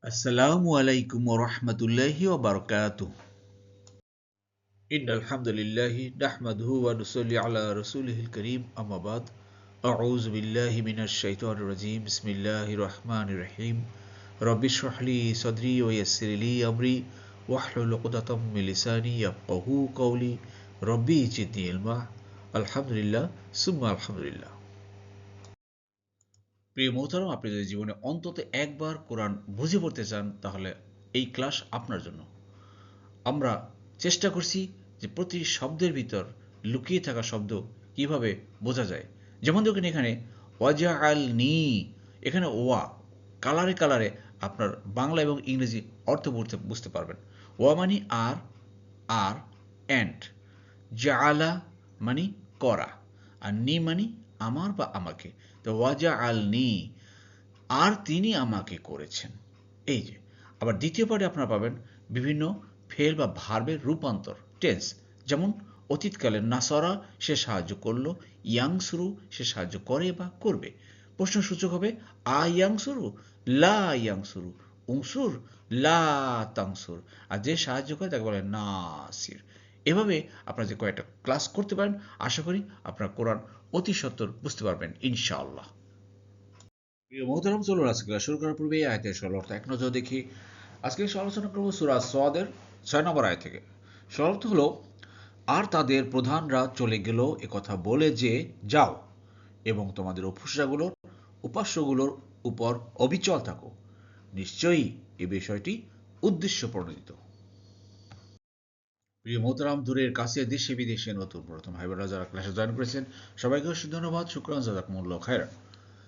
আসসালামু আলাইকুম ওয়া রাহমাতুল্লাহি ওয়া বারাকাতুহু। ইন্নাল হামদুলিল্লাহি নাহমাদুহু ওয়া নুসাল্লি আলা রাসূলিহিল কারীম আম্মা বাদ। আউযু বিল্লাহি মিনাশ শাইতানির রাজীম। বিসমিল্লাহির রাহমানির রাহিম। রব্বি ইশরাহ লি সাদরি ওয়া ইয়াসসির লি আমরি ওয়াহলুল উকদাতাম মিন লিসানি ইয়াফকাহু কওলি। রব্বি জিদনি ইলমা। আলহামদুলিল্লাহ সুম্মা আলহামদুলিল্লাহ। প্রিয় মোহতারাম, আপনি যদি জীবনে অন্তত একবার কোরআন বুঝে পড়তে চান তাহলে এই ক্লাস আপনার জন্য। আমরা চেষ্টা করছি যে প্রতি শব্দের ভিতর লুকিয়ে থাকা শব্দ কিভাবে বোঝা যায়। যেমন দেখুন এখানে ওয়াজা আল নি, এখানে ওয়া কালারে কালারে আপনার বাংলা এবং ইংরেজি অর্থ বুঝতে পারবেন। ওয়া মানি আর, আর অ্যান্ড, জাআলা মানি করা, আর নি মানি আমার বা আমাকে। তো ওয়াজা আল নি, আর তিনি আমাকে করেছেন। এই যে আবার দ্বিতীয় পার্টে আপনারা পাবেন বিভিন্ন ফেল বা ভার্বের রূপান্তর, টেন্স। যেমন অতীতকালে নাসরা সে সাহায্য করলো, ইয়াংসুরু সে সাহায্য করে বা করবে। প্রশ্নসূচক হবে আ ইয়াংসুরু, লা ইয়াংসুরু, উংসুর, লা তাংসুর। আর যে সাহায্য করে তাকে বলে নাসির। এভাবে আপনারা যে কয়েকটা ক্লাস করতে পারেন, আশা করি আপনারা কোরআন অতি সত্বর বুঝতে পারবেন ইনশাআল্লাহ। প্রিয় মোহতারাম, চলুন আজকে ক্লাস শুরু করার পূর্বে এই আয়াতের সরল অর্থ এক নজর দেখি। আজকে আলোচনা করব সূরা সাদের 6 নম্বর আয়াত থেকে। সরল অর্থ হলো, আর তাদের প্রধানরা চলে গেল একথা বলে যে যাও এবং তোমাদের উপাস্যগুলোর উপর অবিচল থাকো, নিশ্চয়ই এই বিষয়টি উদ্দেশ্য প্রণোদিত। প্রিয় মোহতারাম, দূরের কাছে দেশে বিদেশে নতুন প্রথম ভাই বোনেরা যারা ক্লাসে জয়েন করেছেন সবাইকে অসংখ্য ধন্যবাদ, শুকরান, জাযাকুমুল্লাহ খায়রান।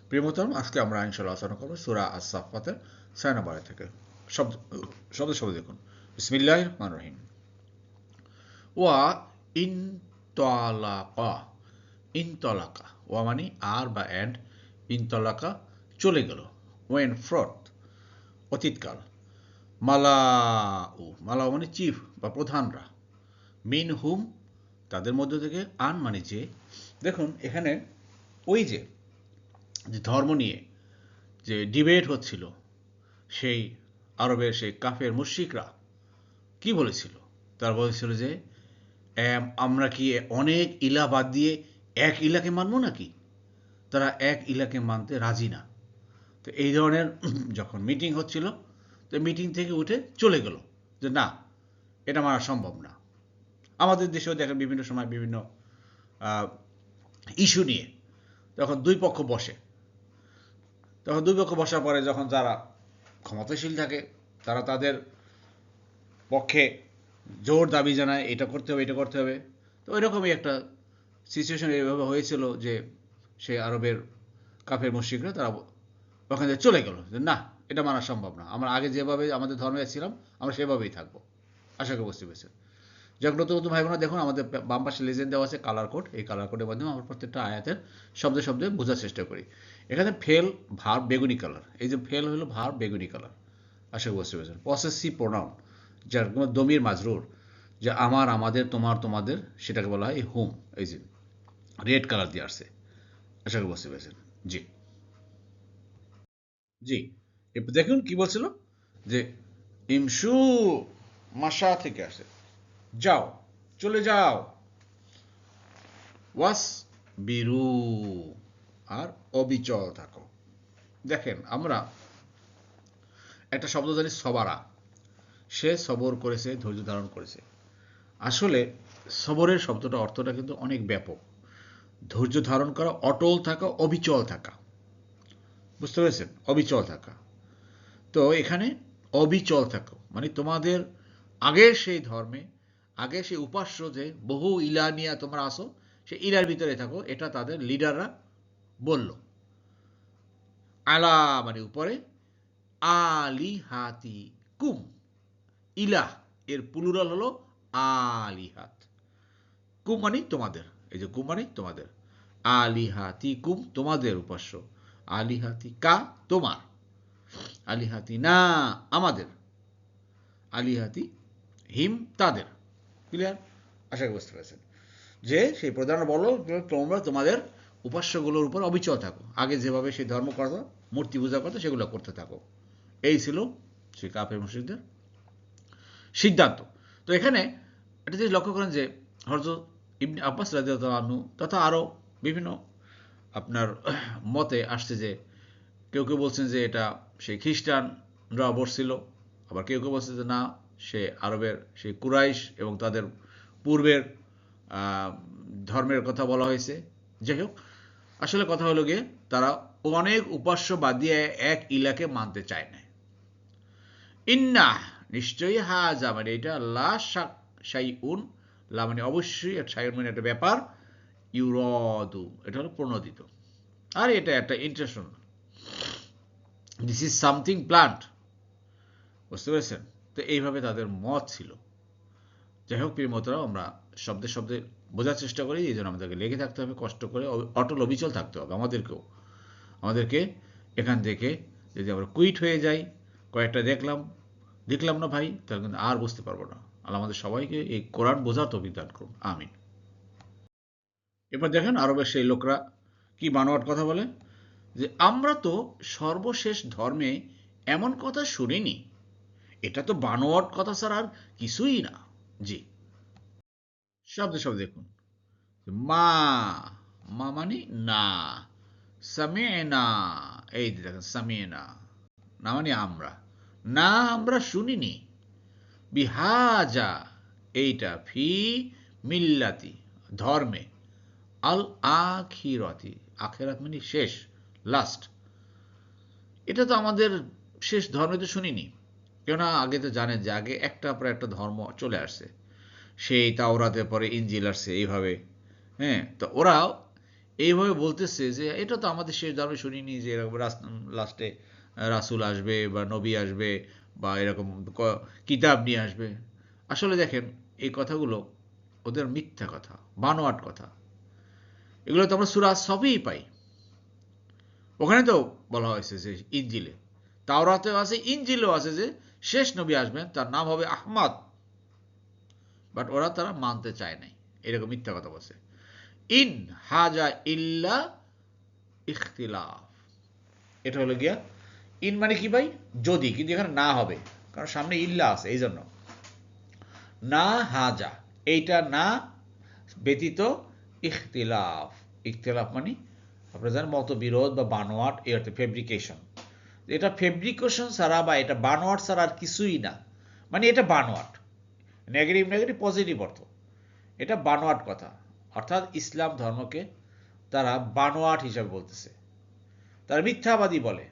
প্রিয় মোহতারাম, আজকে আমরা ইনশাআল্লাহ আলোচনা করব সূরা আস-সাফফাতের 6 নম্বর আয়াত থেকে। শব্দ শব্দ দেখুন। বিসমিল্লাহির রহমানির রহিম। ওয়া ইনতালাকা, ইনতালাকা ওয়া মানে আর বা অ্যান্ড, ইনতালাকা চলে গেল, ওয়েন ফ্রথ অতীতকাল, মালাউ, মালাউ মানে চিফ বা প্রধানরা, মিন হুম তাদের মধ্য থেকে, আন মানে যে। দেখুন এখানে ওই যে ধর্ম নিয়ে যে ডিবেট হচ্ছিল, সেই আরবের সেই কাফের মুশরিকরা কি বলেছিল? তারা বলেছিল যে আমরা কি অনেক ইলা বাদ দিয়ে এক ইলাকে মানবো নাকি? তারা এক ইলাকে মানতে রাজি না। তো এই ধরনের যখন মিটিং হচ্ছিল, তো মিটিং থেকে উঠে চলে গেল যে না, এটা মানা সম্ভব না। আমাদের দেশেও দেখেন বিভিন্ন সময় বিভিন্ন ইস্যু নিয়ে যখন দুই পক্ষ বসে, তখন দুই পক্ষ বসার পরে যখন যারা ক্ষমতাশীল থাকে তারা তাদের পক্ষে জোর দাবি জানায়, এটা করতে হবে, এটা করতে হবে। তো ওইরকমই একটা সিচুয়েশন এভাবে হয়েছিল যে সেই আরবের কাফের মুশরিকরা তারা ওখান থেকে চলে গেল যে না, এটা মানা সম্ভব না, আমরা আগে যেভাবে আমাদের ধর্মে ছিলাম আমরা সেভাবেই থাকবো। আশা করি বুঝতে পেরেছেন। যাক, নতুন নতুন ভাই বোনা দেখুন, আমাদের বাম পাশে লেজেন্ড দেওয়া আছে কালার কোড। এই কালার কোডের মাধ্যমে আমরা প্রত্যেকটা আয়াতের শব্দে শব্দে বোঝার চেষ্টা করি। এখানে ফেল ভার্ব বেগুনি কালার, এই যে ফেল হলো ভার্ব বেগুনি কালার। আশা করি বুঝতে পেরেছেন। পসেসিভ প্রোনাউন, যার দমির মাজরুর, যে আমার, আমাদের, তোমার, তোমাদের, সেটাকে বলা হয় হুম। এই যে রেড কালার দিয়ে আসছে। আশা করি বুঝতে পেরেছেন। জি জি, এরপর দেখুন কি বলছিল, যে ইমসু মাসা থেকে আসে, যাও, চলে যাও, ওয়াস বিরু আর অবিচল থাকো। দেখেন আমরা একটা শব্দ জানি সবারা, সে সবর করেছে, ধৈর্য ধারণ করেছে। আসলে সবরের শব্দটা অর্থটা কিন্তু অনেক ব্যাপক। ধৈর্য ধারণ করা, অটল থাকা, অবিচল থাকা। বুঝতে পেরেছেন? অবিচল থাকা। তো এখানে অবিচল থাকো মানে তোমাদের আগের সেই ধর্মে, আগের সেই উপাস্য যে বহু ইলা নিয়ে তোমরা আসো, সেই ইলার ভিতরে থাকো, এটা তাদের লিডাররা বলল। আলা মানে উপরে, আলিহাতি কুম, ইলাহ এর প্লুরাল হলো আলিহাত। কুম মানে তোমাদের, এই যে কুম মানে তোমাদের, আলিহাতি কুম তোমাদের উপাস্য, আলিহাতি কা তোমার, আলিহাতি না আমাদের, আলিহাতি হিম তাদের। ক্লিয়ার? আশা করি বুঝতে পেরেছেন। যে সেই প্রধান বলো তোমরা তোমাদের উপাস্যগুলোর উপর অবিচল থাকো, আগে যেভাবে সেই ধর্ম করতো, মূর্তি পূজা করতো, সেগুলো করতে থাকো। এই ছিল সেই কাফের মুশরিকদের সিদ্ধান্ত। তো এখানে একটা জিনিস লক্ষ্য করেন যে হযরত ইবনে আব্বাস রাদিয়াল্লাহু আনহু তথা আরও বিভিন্ন আপনার মতে আসছে যে কেউ কেউ বলছেন যে এটা সেই খ্রিস্টানরা বসছিল, আবার কেউ কেউ বলছে যে না, সে আরবের সেই কুরাইশ এবং তাদের পূর্বের ধর্মের কথা বলা হয়েছে। যাই হোক, আসলে কথা হলো গিয়ে তারা অনেক উপাস্য বাদ দিয়ে এক ইলাকে মানতে চায় না। ইন্না নিশ্চয়ই হাজা মানে এটা লা শাইউন, লা মানে অবশ্যই, শাইউন মানে একটা ব্যাপার, ইউরাদু এটা হলো প্রণোদিত, আর এটা একটা intention, this is something plant, বুঝতে পেরেছেন? তো এইভাবে তাদের মত ছিল। যাই হোক প্রিয় মতরাও, আমরা শব্দে শব্দে বোঝার চেষ্টা করি, এই জন্য আমাদেরকে লেগে থাকতে হবে, কষ্ট করে অটল অবিচল থাকতে হবে আমাদেরকে এখান থেকে যদি আমরা কুইট হয়ে যাই, কয়েকটা দেখলাম না ভাই, তাহলে কিন্তু আর বুঝতে পারবো না। আল্লাহ আমাদের সবাইকে এই কোরআন বোঝার তৌফিক দান করুন, আমিন। এবার দেখেন আরবের সেই লোকরা কি বানোয়াট কথা বলে, যে আমরা তো সর্বশেষ ধর্মে এমন কথা শুনিনি, এটা তো বানোয়াট কথা ছাড়া আর কিছুই না। জি, শব্দে শব্দে দেখুন, মা, মা মানে না, সামিনা, এই দেখেন সামিনা, না মানে আমরা, না আমরা শুনিনি, বিহাজা এইটা, ফি মিল্লাতি ধর্মে, আল আখিরাতি, আখেরাত মানে শেষ, লাস্ট, এটা তো আমাদের শেষ ধর্মে তো শুনিনি। কেননা আগে তো জানেন যে আগে একটা পর একটা ধর্ম চলে আসছে, সেই তাওরাতের পরে ইনজিল আসছে এইভাবে। হ্যাঁ, তো ওরাও এইভাবে বলতেছে যে এটা তো আমাদের শেষ ধর্মে শুনিনি যে এরকম লাস্টে রাসূল আসবে বা নবী আসবে বা এরকম কিতাব নিয়ে আসবে। আসলে দেখেন এই কথাগুলো ওদের মিথ্যা কথা, বানোয়াট কথা। এগুলো তো আমরা সূরা সফেই পাই, ওখানে তো বলা হয়েছে যে ইনজিলে, তাওরাতেও আছে, ইনজিলেও আছে যে শেষ নবী আসবেন, তার নাম হবে আহমদ। বাট তারা মানতে চায় নাই, এরকম মিথ্যা কথা বলছে। ইন হাজা ইল্লা ইখতিলাফ, এটা হলো গিয়া ইন মানে কি ভাই, যদি, কিন্তু এখানে না হবে, কারণ সামনে ইল্লা আছে, এই জন্য না হাজা, এইটা না ব্যতীত, ইখতিলাফ, ইখতিলাফ মানে আপনারা জানেন মতবিরোধ বা বানোয়াট, এই অর্থে ফেব্রিকেশন, এটা ফেব্রিকেশন ছাড়া বা এটা বানোয়াট ছাড়া আর কিছুই না, মানে এটা বানোয়াট, নেগেটিভ নেগেটিভ পজিটিভ অর্থ, এটা বানোয়াট কথা, অর্থাৎ ইসলাম ধর্মকে তারা বানোয়াট হিসাবে বলতেছে, তারা মিথ্যাবাদী বলে,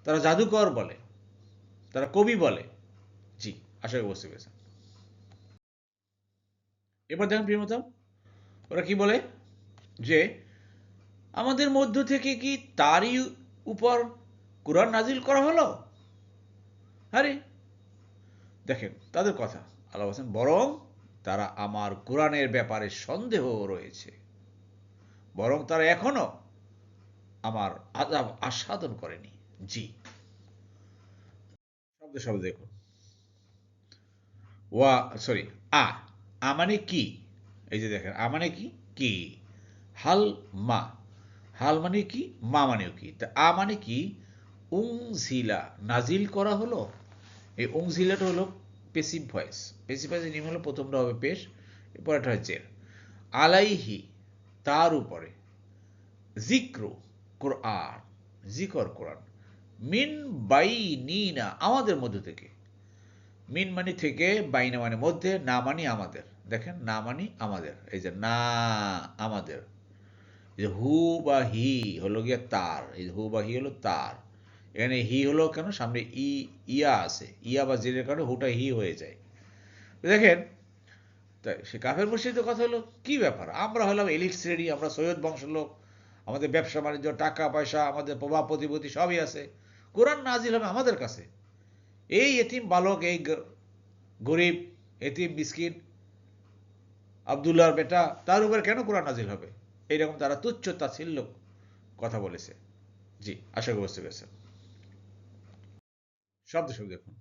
তারা জাদুকর বলে, তারা কবি বলে। জি, আশা করি বুঝতে পেরেছেন। এবার দেখেন প্রিয়মতা, ওরা কি বলে যে আমাদের মধ্য থেকে কি তারই উপর কোরআন নাজিল করা হলো। আরে দেখেন তাদের কথা, আল্লাহ বলেন বরং তারা আমার কোরআনের ব্যাপারে সন্দেহ রয়েছে, বরং তারা এখনো আমার আযাব আস্বাদন করেনি। জি, শব্দে শব্দে দেখুন, ওয়া সরি, আ, আ মানে কি, এই যে দেখেন আ মানে কি, কি, হাল মা, হাল মানে কি, মা মানেও কি, তা আ মানে কি, উংজিলা নাজিল করা হলো। এই উংজিলাটা হলো পেসিভ ভয়েস, পেসিভ ভয়েসের নিয়ম হলো প্রথমটা হবে পেশ, এরপরটা হচ্ছে আলাইহি তার উপরে, জিক্রু কোরআন, জিকর কোরআন, মিন বাইনিনা আমাদের মধ্য থেকে, মিন মানে থেকে, বাইনা মানে মধ্যে, না মানে আমাদের, দেখেন না মানে আমাদের, এই যে না আমাদের, এই যে হু বা হি হলো গিয়ে তার, এই হু বা হি হলো তার, এখানে হি হলো কেন, সামনে ইয়া আছে, ইয়া বা জেরের কারণে হুটা হি হয়ে যায়। দেখেন, তাই সে কাফের মুশরিকদের কথা হলো কি ব্যাপার, আমরা হলাম এলিট শ্রেণী, আমরা সৈয়দ বংশের লোক, আমাদের ব্যবসা বাণিজ্য, টাকা পয়সা, আমাদের প্রভাব প্রতিপত্তি সবই আছে, কোরআন নাজিল হবে আমাদের কাছে, এই এতিম বালক, এই গরিব এতিম মিসকিন আবদুল্লাহর বেটা, তার উপরে কেন কোরআন নাজিল হবে, এইরকম তারা তুচ্ছ তাচ্ছিল্য কথা বলেছে। জি, আশা করি বুঝতে পেরেছেন। শব্দ শব্দ দেখুন,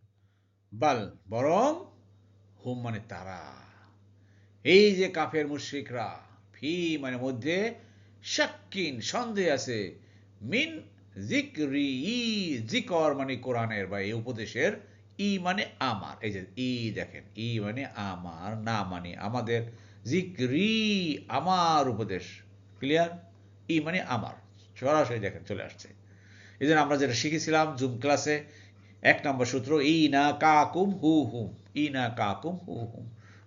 বাল বরং, হুম মানে তারা, এই যে কাফের মুশরিকরা, ফি মানে মধ্যে, শাক্কিন সন্দেহ আছে, মিন জিকরি, জিকর মানে কোরআনের বা এই উপদেশের, ই মানে আমার, এই যে ই দেখেন, ই মানে আমার, না মানে আমাদের, জিক্রি আমার উপদেশ, ক্লিয়ার? ই মানে আমার, সরাসরি দেখেন চলে আসছে। এই জন্য আমরা যেটা শিখেছিলাম জুম ক্লাসে, 1 নম্বর সূত্র ই না কাকুম হু হুম, ই না কাকুম হু হুম।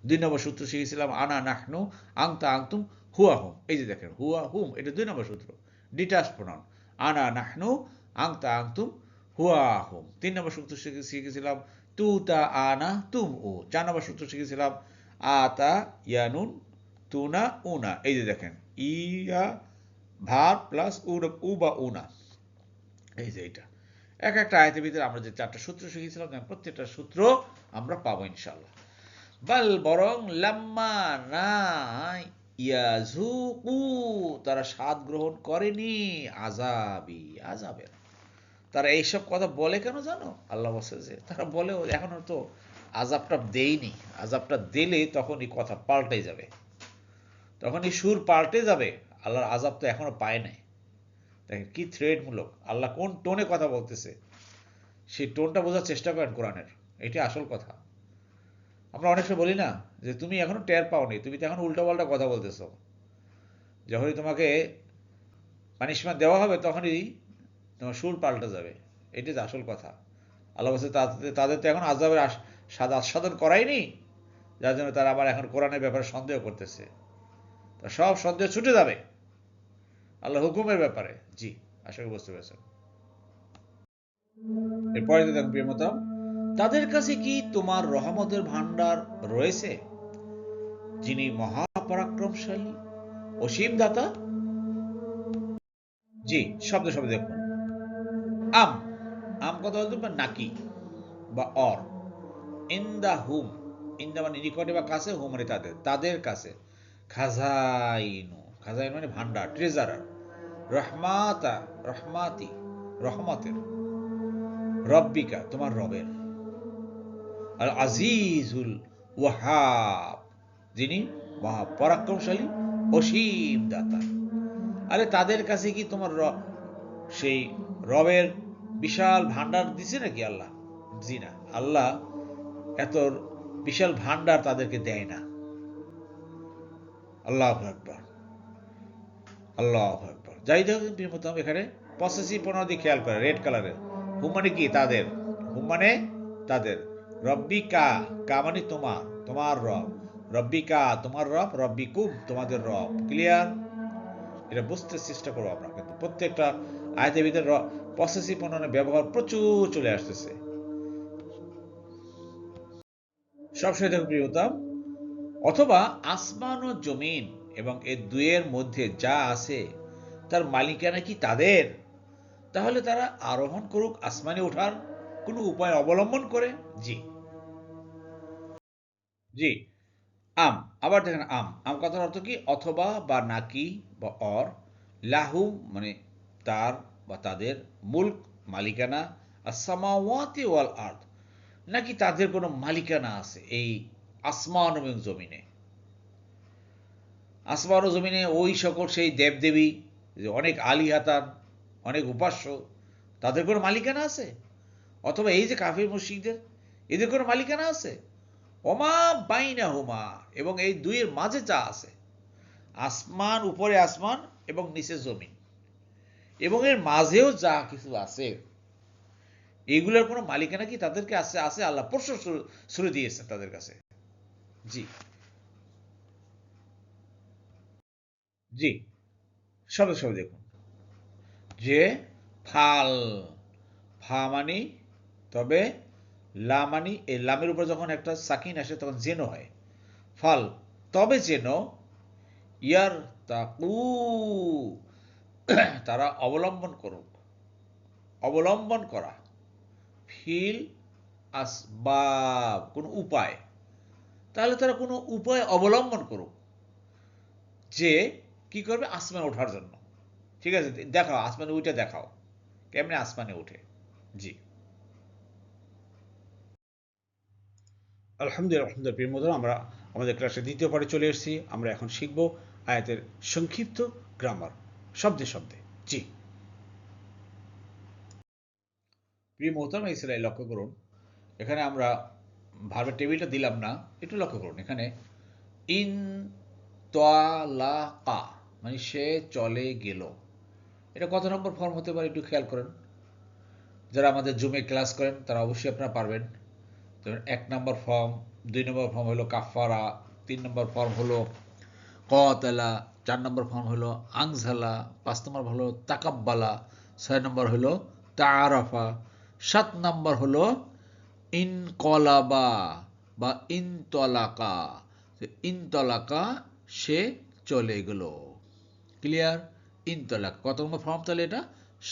2 নম্বর সূত্র শিখেছিলাম আনা নাহনু আংতা আংতুম হুয়া হুম। এই যে দেখেন হুয়া হুম, এটা 2 নম্বর সূত্র, ডিটাচ প্রনাউন, আনা নাহনু আংতা আংতুম হুয়া হুম। 3 নম্বর সূত্র শিখেছিলাম তু তা আনা তুম ও। 4 নম্বর সূত্র শিখেছিলাম আতা ইয়ানুন তুনা উনা। এই যে দেখেন ইয়া ভার প্লাস উ বা উনা, এই যে এটা এক একটা আয়াতের ভিতরে আমরা যে 4টা সূত্র শিখেছিলাম, প্রত্যেকটা সূত্র আমরা পাবো ইনশাআল্লাহ। বাল বরং লাম্মা না ইয়াজুকু, তারা স্বাদ গ্রহণ করেনি আযাবি, আযাবের। তারা এইসব কথা বলে কেন জানো? আল্লাহ বলছে যে তারা বলে এখনো তো আযাবটা দেইনি, আযাবটা দিলে তখন এই কথা পাল্টে যাবে, তখন এই সুর পাল্টে যাবে। আল্লাহর আযাব তো এখনো পায় নাই। দেখেন কি থ্রেডমূলক, আল্লাহ কোন টোনে কথা বলতেছে, সেই টোনটা বোঝার চেষ্টা করেন কোরআনের, এটি আসল কথা। আমরা অনেক সময় বলি না যে তুমি এখনো টের পাওনি, তুমি তো এখন উল্টোপাল্টা কথা বলতেছো, যখনই তোমাকে পানিশমেন্ট দেওয়া হবে তখনই তোমার সুর পাল্টে যাবে, এটি তো আসল কথা। আল্লাহ বলছে তাদের তো এখন আযাবের স্বাদ আস্বাদন করায়নি, যার জন্য তারা আবার এখন কোরআনের ব্যাপারে সন্দেহ করতেছে। তা সব সন্দেহ ছুটে যাবে আল্লাহ হুকুমের ব্যাপারে। জি, আশা করি বুঝতে পেরেছেন। এরপরে দেখুন প্রিয় মতাম, তাদের কাছে কি তোমার রহমতের ভান্ডার রয়েছে, যিনি মহাপরাক্রমশালী, অসীম দাতা? জি, শব্দ শব্দ দেখুন। আম, আম কথা বলতে বা নাকি বা or, in the hmm, in the মানে নিকটে বা কাছে, হুম মানে তাদের, তাদের কাছে, খাজাইনু, খাজাইন মানে ভান্ডার, ট্রেজারার, রহমাতা, রহমাতি, রহমতের, রব্বিকা তোমার রবের, আল আজিজুল ওয়াহাব, যিনি মহাপরাক্রমশালী, অসীম দাতা। আরে তাদের কাছে কি তোমার সেই রবের বিশাল ভান্ডার দিছে নাকি আল্লাহ? জি না, আল্লাহ এত বিশাল ভান্ডার তাদেরকে দেয় না। আল্লাহ আকবার, আল্লাহ আকবার। যাই হোক প্রিয়তম, এখানে পসেসিভ প্রণালী খেয়াল করে, রেড কালারের, হুম মানে কি তাদের, হুম মানে তাদের, রব্বি কা, কা মানে তোমার, তোমার রব, রব্বি কা তোমার রব, রব্বি কুম তোমাদের রব, ক্লিয়ার? এটা বুঝতে চেষ্টা করবো আমরা, কিন্তু প্রত্যেকটা আয়াতের ভিতরে পসেসিভ প্রণালীর ব্যবহার প্রচুর চলে আসতেছে। সবসময় দেখো প্রিয়তম, অথবা আসমান ও জমিন এবং এর দুয়ের মধ্যে যা আছে তার মালিকানা কি তাদের? তাহলে তারা আরোহণ করুক আসমানে ওঠার কোনো উপায় অবলম্বন করে। জি, জি। আম, আবার দেখেন আম, আম কথার অর্থ কি? অথবা বা নাকি বা অর, লাহু মানে তার বা তাদের, মুলক মালিকানা, আসসামাওয়াতি ওয়াল আরদ নাকি তাদের কোনো মালিকানা আছে এই আসমান এবং জমিনে। আসমান ও জমিনে ওই সকল সেই দেবদেবী, যে অনেক আলিহাতান, অনেক উপাস্য, তাদের কোনো মালিকানা আছে? অথবা এই যে কাফির মুশরিকদের, এদের কোনো মালিকানা আছে? ওমা বাইনা হুমা, এবং এই দুইয়ের মাঝে যা আছে, আসমান, উপরে আসমান এবং নিচে জমিন, এবং এর মাঝেও যা কিছু আছে, এইগুলোর কোনো মালিকানা কি তাদেরকে আছে? আছে, আল্লাহ প্রশ্ন ছুড়ে দিয়েছেন তাদের কাছে। জি, জি, সবে সবে দেখুন যে ফাল, ফা মানি তবে, লা মানি, এই লামের উপর যখন একটা সাকিন আসে তখন জেনো হয়, ফাল তবে যেন, ইয়ার তাকু তারা অবলম্বন করুক, অবলম্বন করা, ফিল আসবাব কোন উপায়, তাহলে তারা কোনো উপায় অবলম্বন করুক, যে কি করবে আসমানে ওঠার জন্য। ঠিক আছে, দেখাও আসমানে উঠে দেখাও, কেমনে আসমানে উঠে। জি, আলহামদুলিল্লাহ, আলহামদুলিল্লাহ প্রিয় বন্ধুরা, আমরা আমাদের ক্লাসের দ্বিতীয় পার্টে চলে এসেছি। আমরা এখন শিখব আয়াতের সংক্ষিপ্ত গ্রামার, শব্দে শব্দে। জি, প্রিয় মোহতারাম ইসরায়েল, লক্ষ্য করুন এখানে আমরা ভার্বের টেবিলটা দিলাম না, একটু লক্ষ্য করুন। এখানে ইন তালাকা মানে সে চলে গেল, এটা কত নম্বর ফর্ম হতে পারে একটু খেয়াল করেন। যারা আমাদের জুমে ক্লাস করেন তারা অবশ্যই আপনারা পারবেন। যেমন 1 নম্বর ফর্ম, 2 নম্বর ফর্ম হলো কাফারা, 3 নম্বর ফর্ম হলো কতালা, 4 নম্বর ফর্ম হলো আংজালা, 5 নম্বর হলো তাকাব্বালা, 6 নম্বর হলো তাআরাফা, 7 নম্বর হলো ইনকলাবা বা ইনতলাকা। ইনতলাকা সে চলে গেল। ক্লিয়ার? ইনতলাক কত নম্বর ফর্ম তাহলে এটা?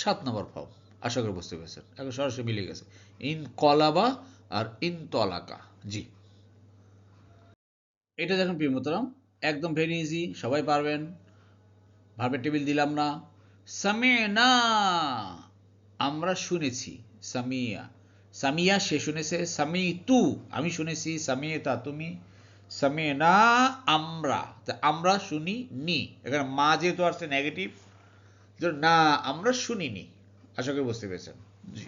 7 নম্বর ফর্ম। আশা করি বুঝতে পেরেছেন, এখন সরাসরি মিলে গেছে ইনকলাবা আর ইনতলাকা। জি, এটা দেখুন প্রিয় মোহতারাম, একদম ভেরি ইজি, সবাই পারবেন। ভার্বের টেবিল দিলাম না। সামিনা আমরা শুনেছি, সামিয়া সামিয়া সে শুনেছে, সামিতু আমি শুনেছি, সামিতা তুমি, সামিনা আমরা, তা আমরা শুনি নি, এখানে মা যেহেতু আসছে নেগেটিভ, না আমরা শুনিনি। আশা করি বুঝতে পেরেছেন। জি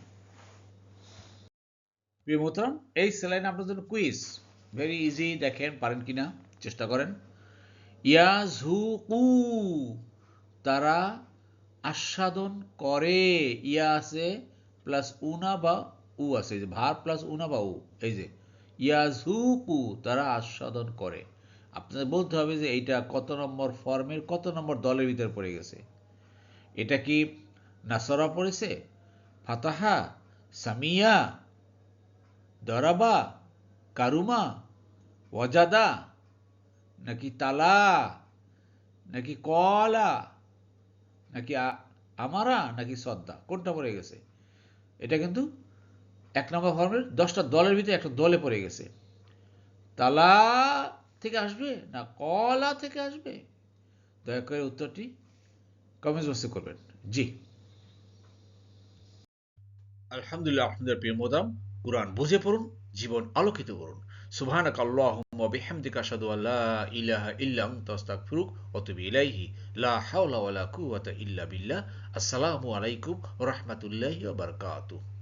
প্রিয় মোহতারাম, এই স্লাইডে আপনার জন্য কুইজ, ভেরি ইজি, দেখেন পারেন কিনা, চেষ্টা করেন। ইয়াজহুকু তারা আস্বাদন করে, ইয়া আছে প্লাস উনা বা উ আছে, এই যে ভার প্লাস উনা বা উ, এই যে ইয়াজহুকু তারা আস্বাদন করে। আপনাদের বলতে হবে যে এইটা কত নম্বর ফর্মের কত নম্বর দলের ভিতরে পড়ে গেছে। এটা কি নাসরা পড়েছে, ফাতাহা, সামিয়া, দরাবা, কারুমা, ওয়াজাদা, নাকি তালা, নাকি কলা, নাকি আমারা, নাকি সদ্দা, কোনটা পড়ে গেছে? এটা কিন্তু 1 নম্বর ফর্মের 10টা দলের ভিতরে একটা দলে পড়ে গেছে। তালা থেকে আসবে না কলা থেকে আসবে? দয়া করে উত্তরটি কমেন্ট বক্সে করবেন। জি, আলহামদুলিল্লাহ, আপনাদের প্রিয় মোদাম কুরআন বুঝে পড়ুন, জীবন আলোকিত করুন। সুবহানাক আল্লাহুম্মা ওয়া বিহামদিকা আশহাদু আল্লা ইলাহা ইল্লা আনতা আস্তাগফিরুকা ওয়া আতুবু ইলাইহি। লা হাওলা ওয়ালা কুওয়াতা ইল্লা বিল্লাহ। আসসালামু আলাইকুম ওয়া রাহমাতুল্লাহি ওয়া বারাকাতুহু।